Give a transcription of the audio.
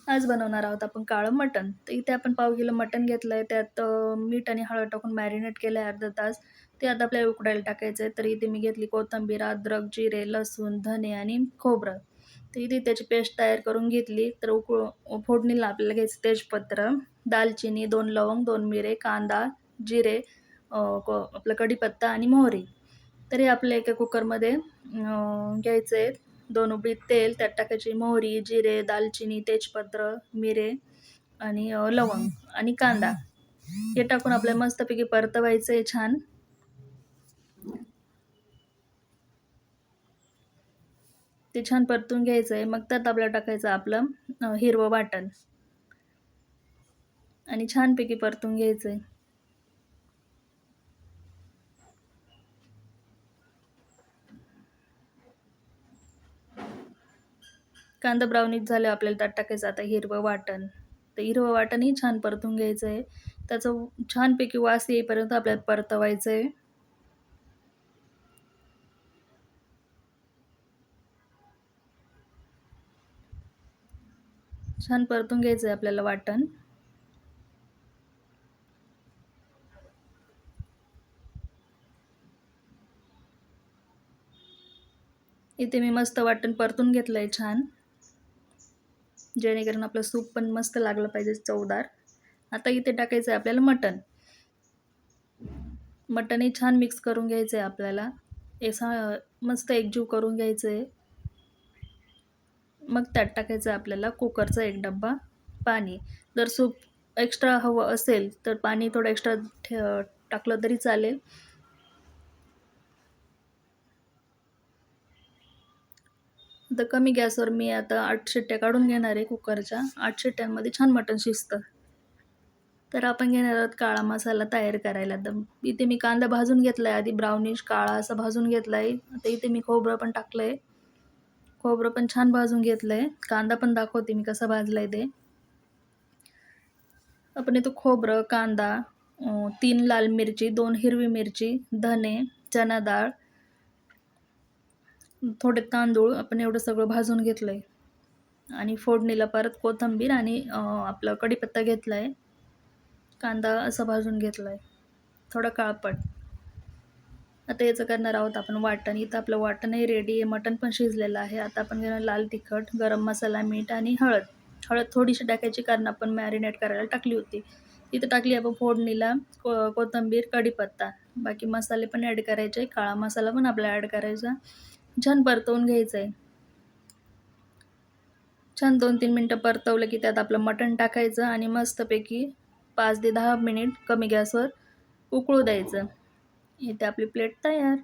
आज बनवणार आहोत आपण काळं मटण. तर इथे आपण पाव किलो मटण घेतलंय. त्यात मीठ आणि हळद टाकून मॅरिनेट केलंय अर्धा तास. ते आता आपल्याला उकडायला टाकायचं आहे. तर इथे मी घेतली कोथिंबीर, अद्रक, जिरे, लसूण, धने आणि खोबरं. तर इथे त्याची पेस्ट तयार करून घेतली. तर फोडणीला आपल्याला घ्यायचं तेजपत्र, दालचिनी, 2 लवंग, 2 मिरे, कांदा, जिरे, आपला कढीपत्ता आणि मोहरी. तर हे आपल्या एका कुकरमध्ये घ्यायचं आहे. 2 उबळी तेल, त्यात टाकायची मोहरी, जिरे, दालचिनी, तेजपत्र, मिरे आणि लवंग आणि कांदा. हे टाकून आपल्याला मस्तपैकी परतवायचं आहे छान. ते छान परतून घ्यायचं आहे. मग त्यात आपल्याला टाकायचं आपलं हिरवं वाटण आणि छानपैकी परतून घ्यायचं आहे. कांदा ब्राउनिश झाल्यावर आपल्याला त्यात टाकायचं आता हिरवं वाटण. तर हिरवं वाटणही छान परतून घ्यायचं आहे. त्याचं छानपैकी वास येईपर्यंत आपल्याला परतवायचं आहे. छान परतून घ्यायचं आहे आपल्याला वाटण. इथे मी मस्त वाटण परतून घेतलंय छान. जेणेकरून आपलं सूप पण मस्त लागलं पाहिजे चवदार. आता इथे टाकायचं आहे आपल्याला मटण. मटणही छान मिक्स करून घ्यायचं आहे आपल्याला. मस्त एकजीव करून घ्यायचं आहे. मग त्यात टाकायचं आहे आपल्याला कुकरचा 1 डब्बा पाणी. जर सूप एक्स्ट्रा हवं असेल तर पाणी थोडं एक्स्ट्रा टाकलं तरी चालेल. आता कमी गॅसवर मी आता 8 शिट्ट्या काढून घेणार आहे कुकरच्या. 8 शिट्ट्यांमध्ये छान मटण शिजतं. तर आपण घेणार आहोत काळा मसाला तयार करायला. तर इथे मी कांदा भाजून घेतला आहे आधी ब्राउनिश काळा असा भाजून घेतला आहे. आता इथे मी खोबरं पण टाकलं आहे. खोबरं पण छान भाजून घेतलं आहे. कांदा पण दाखवते मी कसा भाजला आहे ते. आपण इथं खोबरं, कांदा, 3 लाल मिरची, 2 हिरवी मिरची, धने, चना डाळ, थोडे तांदूळ आपण एवढं सगळं भाजून घेतलं आहे. आणि फोडणीला परत कोथिंबीर आणि आपला कढीपत्ता घेतला आहे. कांदा असा भाजून घेतला आहे, थोडा काळपट. आता याचं करणार आहोत आपण वाटण. इथं आपलं वाटणही रेडी आहे, मटण पण शिजलेलं आहे. आता आपण घेणार लाल तिखट, गरम मसाला, मीठ आणि हळद. हळद थोडीशी टाकायची कारण आपण मॅरिनेट करायला टाकली होती. इथं टाकली आपण फोडणीला कोथिंबीर, कढीपत्ता. बाकी मसाले पण ॲड करायचे. काळा मसाला पण आपल्याला ॲड करायचा. छान परतवून घ्यायचं आहे. छान 2-3 मिनटं परतवलं की त्यात आपलं मटण टाकायचं आणि मस्तपैकी 5 ते 10 मिनिट कमी गॅसवर उकळू द्यायचं. इथे आपली प्लेट तयार.